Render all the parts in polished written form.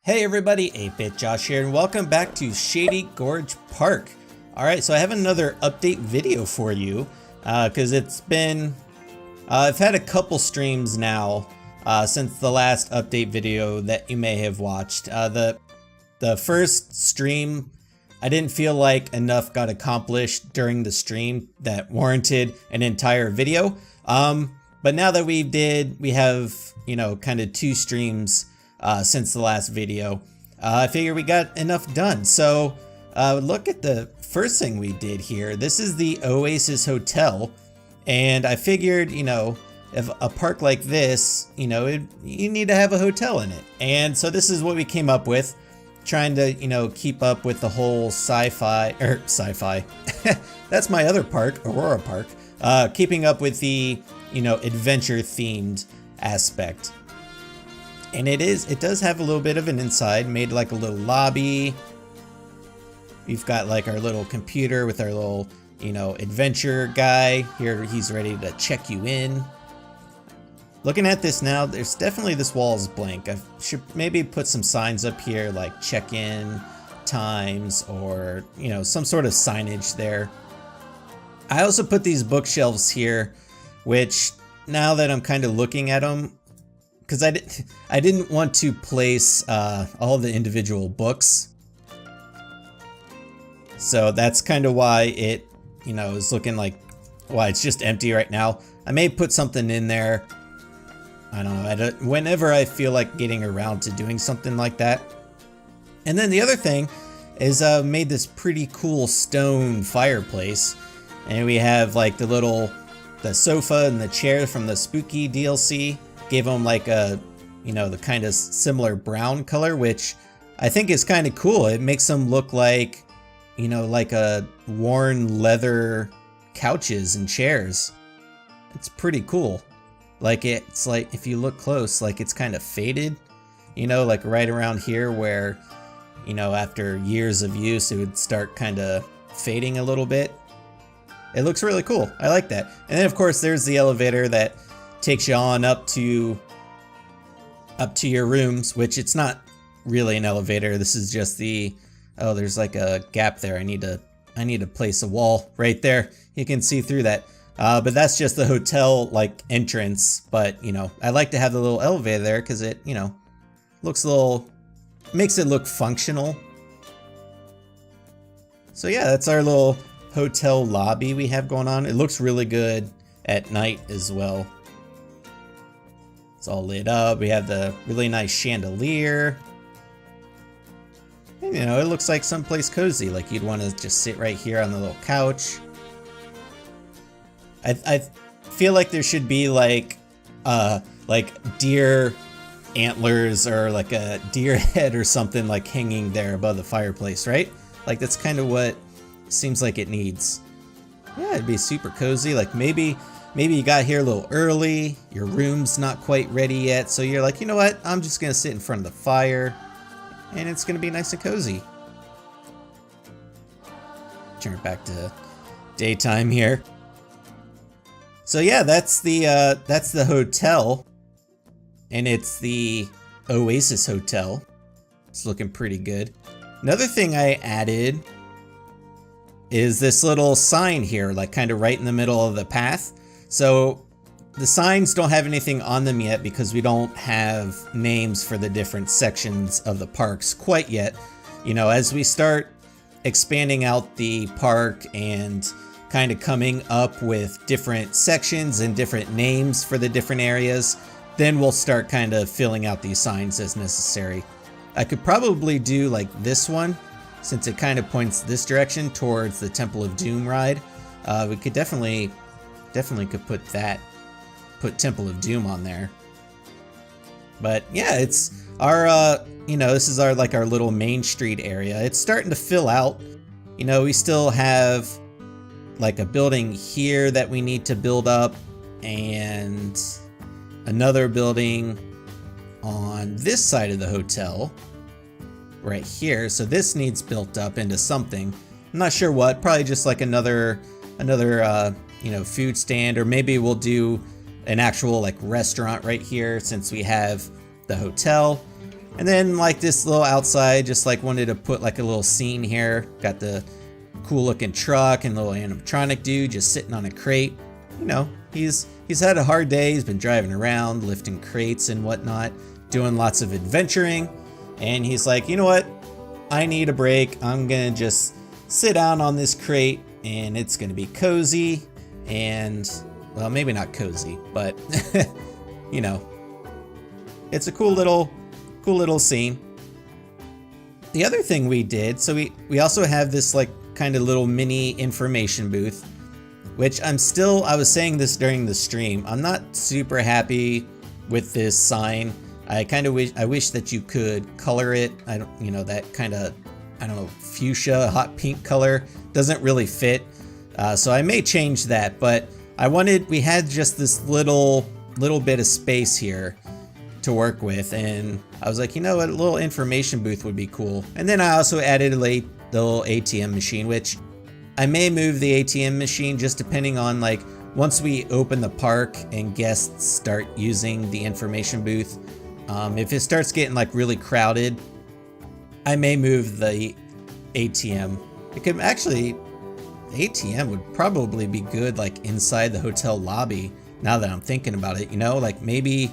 Hey everybody, 8-Bit Josh here, and welcome back to Shady Gorge Park. Alright, so I have another update video for you, because it's been, I've had a couple streams now, since the last update video that you may have watched. The first stream, I didn't feel like enough got accomplished during the stream that warranted an entire video. But now that we have, you know, kind of two streams since the last video, I figured we got enough done. So look at the first thing we did here. This is the Oasis Hotel, and I figured, you know, if a park like this, you know, you need to have a hotel in it. And so this is what we came up with, trying to, you know, keep up with the whole sci-fi, that's my other park, Aurora Park, keeping up with the, you know, adventure themed aspect. And it does have a little bit of an inside, made like a little lobby. We've got like our little computer with our little, you know, adventure guy. Here he's ready to check you in. Looking at this now, there's definitely, this wall is blank. I should maybe put some signs up here like check-in times, or, you know, some sort of signage there. I also put these bookshelves here, which now that I'm kind of looking at them, because I didn't want to place all the individual books. So that's kind of why it, you know, is looking like, why it's just empty right now. I may put something in there. I don't know, whenever I feel like getting around to doing something like that. And then the other thing is made this pretty cool stone fireplace. And we have like the sofa and the chair from the Spooky DLC. Gave them like a, you know, the kind of similar brown color, which I think is kind of cool. It makes them look like, you know, like a worn leather couches and chairs. It's pretty cool. Like, it's like, if you look close, like it's kind of faded, you know, like right around here where, you know, after years of use, it would start kind of fading a little bit. It looks really cool. I like that. And then of course there's the elevator that takes you on up to your rooms, which it's not really an elevator. This is just the, oh, there's like a gap there. I need to place a wall right there. You can see through that. But that's just the hotel like entrance. But, you know, I like to have the little elevator there because it, you know, looks a little, makes it look functional. So yeah, that's our little hotel lobby we have going on. It looks really good at night as well. It's all lit up. We have the really nice chandelier. And, you know, it looks like someplace cozy. Like you'd want to just sit right here on the little couch. I feel like there should be like deer antlers or like a deer head or something like hanging there above the fireplace, right? Like that's kind of what seems like it needs. Yeah, it'd be super cozy. Like maybe you got here a little early, your room's not quite ready yet, so you're like, you know what, I'm just gonna sit in front of the fire, and it's gonna be nice and cozy. Turn it back to daytime here. So yeah, that's the hotel, and it's the Oasis Hotel. It's looking pretty good. Another thing I added is this little sign here, like kind of right in the middle of the path. So the signs don't have anything on them yet because we don't have names for the different sections of the parks quite yet. You know, as we start expanding out the park and kind of coming up with different sections and different names for the different areas, then we'll start kind of filling out these signs as necessary. I could probably do like this one, since it kind of points this direction towards the Temple of Doom ride. We could definitely could put Temple of Doom on there. But yeah, it's our, you know, this is our, like our little Main Street area. It's starting to fill out. You know, we still have like a building here that we need to build up, and another building on this side of the hotel right here. So this needs built up into something. I'm not sure what, probably just like another you know, food stand, or maybe we'll do an actual like restaurant right here since we have the hotel. And then like this little outside, just like wanted to put like a little scene here. Got the cool looking truck and little animatronic dude just sitting on a crate. You know, he's had a hard day. He's been driving around, lifting crates and whatnot, doing lots of adventuring. And he's like, you know what? I need a break. I'm gonna just sit down on this crate and it's gonna be cozy and, well, maybe not cozy, but you know, it's a cool little scene. The other thing we did, so we also have this like kind of little mini information booth, which I was saying this during the stream, I'm not super happy with this sign. I wish that you could color it. That kind of, I don't know, fuchsia, hot pink color doesn't really fit. So I may change that, but we had just this little bit of space here to work with, and I was like, you know what, a little information booth would be cool. And then I also added the little ATM machine, which I may move the ATM machine just depending on like once we open the park and guests start using the information booth. If it starts getting like really crowded, I may move the ATM. It could actually, the ATM would probably be good like inside the hotel lobby now that I'm thinking about it, you know, like maybe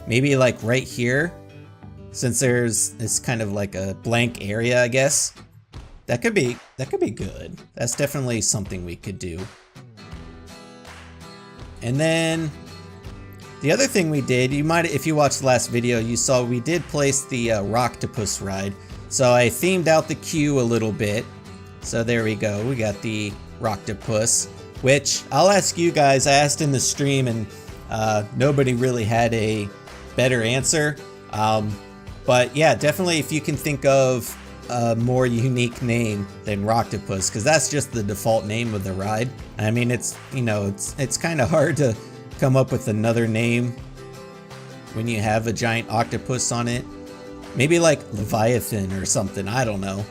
like right here, since it's kind of like a blank area, I guess. That could be good. That's definitely something we could do. And then the other thing we did, if you watched the last video, you saw we did place the Rocktopus ride. So I themed out the queue a little bit. So there we go. We got the Rocktopus, which I'll ask you guys. I asked in the stream and nobody really had a better answer. But yeah, definitely if you can think of a more unique name than Rocktopus, because that's just the default name of the ride. I mean, it's kind of hard to come up with another name when you have a giant octopus on it. Maybe like Leviathan or something, I don't know.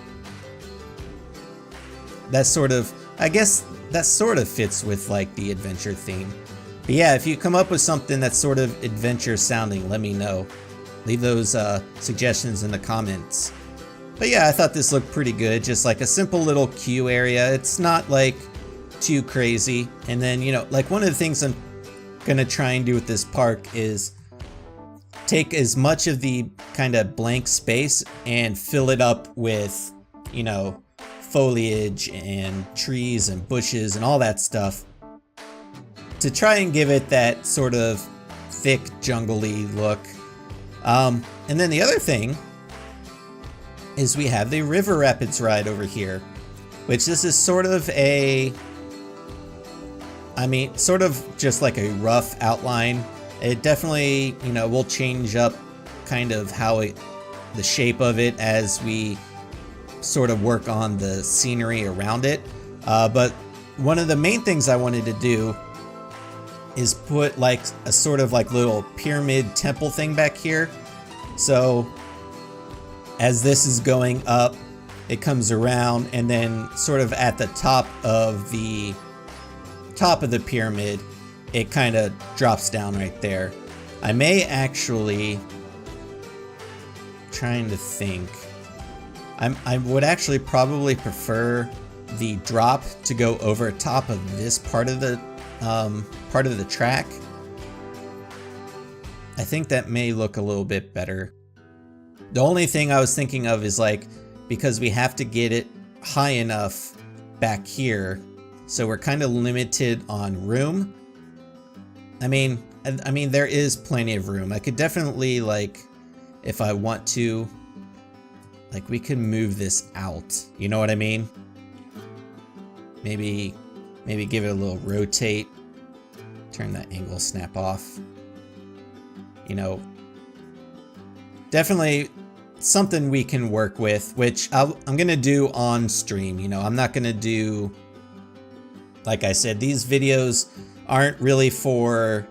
I guess that sort of fits with like the adventure theme. But yeah, if you come up with something that's sort of adventure sounding, let me know. Leave those suggestions in the comments. But yeah, I thought this looked pretty good. Just like a simple little queue area. It's not like too crazy. And then, you know, like one of the things I'm gonna try and do with this park is take as much of the kind of blank space and fill it up with, you know, foliage and trees and bushes and all that stuff to try and give it that sort of thick jungly look. And then the other thing is we have the River Rapids ride over here, which this is sort of sort of just like a rough outline. It definitely, you know, will change up kind of the shape of it as we sort of work on the scenery around it. But one of the main things I wanted to do is put like a sort of like little pyramid temple thing back here. So as this is going up, it comes around, and then sort of at the top of the pyramid, it kind of drops down right there. I may actually, trying to think, I would actually probably prefer the drop to go over top of this part of the track. I think that may look a little bit better. The only thing I was thinking of is like, because we have to get it high enough back here, so we're kind of limited on room. I mean, there is plenty of room. I could definitely, like, if I want to, like, we can move this out. You know what I mean? Maybe give it a little rotate. Turn that angle snap off. You know, definitely something we can work with, which I'm gonna do on stream. You know, I'm not gonna do, like I said, these videos aren't really for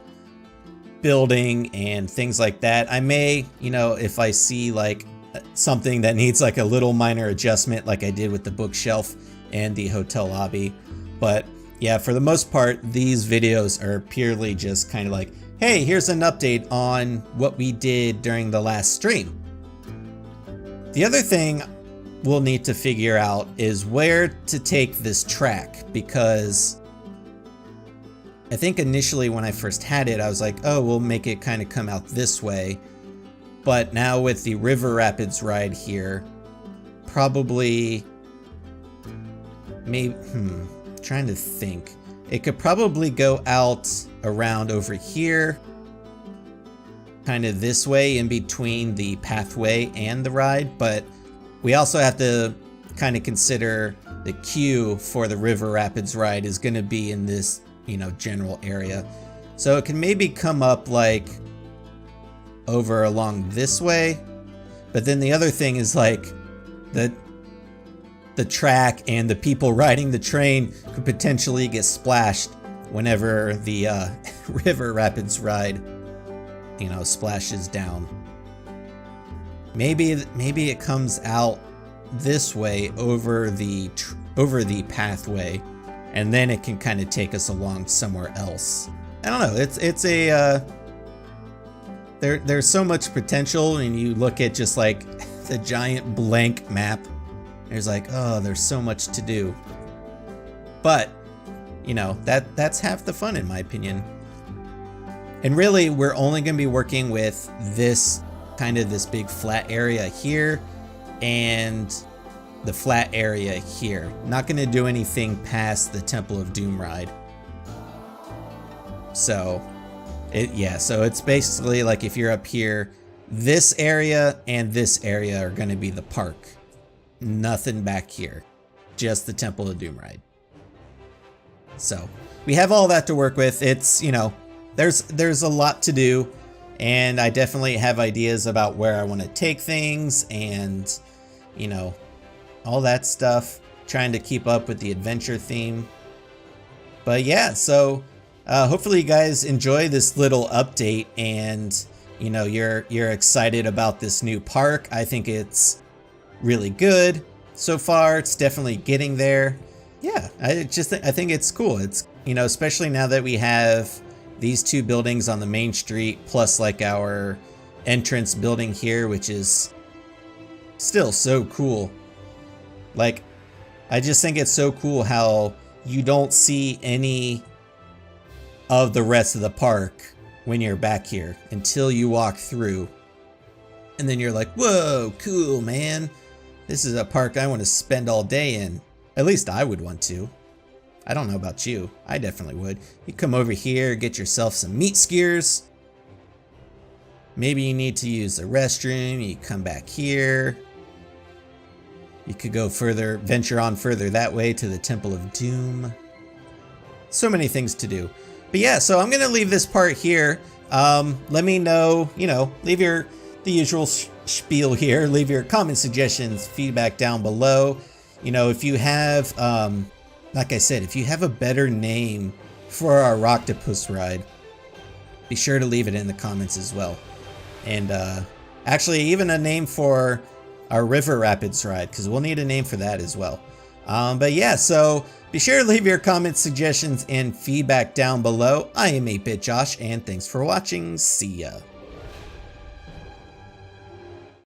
building and things like that. I may, you know, if I see like something that needs like a little minor adjustment, like I did with the bookshelf and the hotel lobby. But yeah, for the most part, these videos are purely just kind of like, hey, here's an update on what we did during the last stream. The other thing we'll need to figure out is where to take this track, because I think initially when I first had it, I was like, oh, we'll make it kind of come out this way. But now with the River Rapids ride here, probably, maybe, trying to think. It could probably go out around over here, kind of this way in between the pathway and the ride, but we also have to kind of consider the queue for the River Rapids ride is going to be in this, you know, general area. So it can maybe come up like over along this way, but then the other thing is like the track and the people riding the train could potentially get splashed whenever the River Rapids ride, you know, splashes down. Maybe it comes out this way over the pathway, and then it can kind of take us along somewhere else. I don't know. It's a there's so much potential, and you look at just like the giant blank map. There's like, oh, there's so much to do. But you know, that's half the fun in my opinion. And really, we're only going to be working with this kind of this big flat area here and the flat area here. Not going to do anything past the Temple of Doom ride. So so it's basically like if you're up here, this area and this area are going to be the park. Nothing back here, just the Temple of Doom ride. So we have all that to work with. It's, you know, there's a lot to do, and I definitely have ideas about where I want to take things and, you know, all that stuff, trying to keep up with the adventure theme. But yeah, so hopefully you guys enjoy this little update, and you know, you're excited about this new park. I think it's really good so far. It's definitely getting there. Yeah, I think it's cool. It's, you know, especially now that we have these two buildings on the main street, plus like our entrance building here, which is still so cool. Like, I just think it's so cool how you don't see any of the rest of the park when you're back here until you walk through. And then you're like, whoa, cool, man. This is a park I want to spend all day in. At least I would want to. I don't know about you. I definitely would. You come over here, get yourself some meat skewers. Maybe you need to use the restroom. You come back here. You could go further, venture on further that way to the Temple of Doom. So many things to do. But yeah, so I'm going to leave this part here. Let me know, you know, leave the usual spiel here. Leave your comment, suggestions, feedback down below. You know, if you have, like I said, if you have a better name for our Rocktopus ride, be sure to leave it in the comments as well. And actually, even a name for our River Rapids ride, because we'll need a name for that as well. But yeah, so be sure to leave your comments, suggestions, and feedback down below. I am 8-Bit Josh, and thanks for watching. See ya.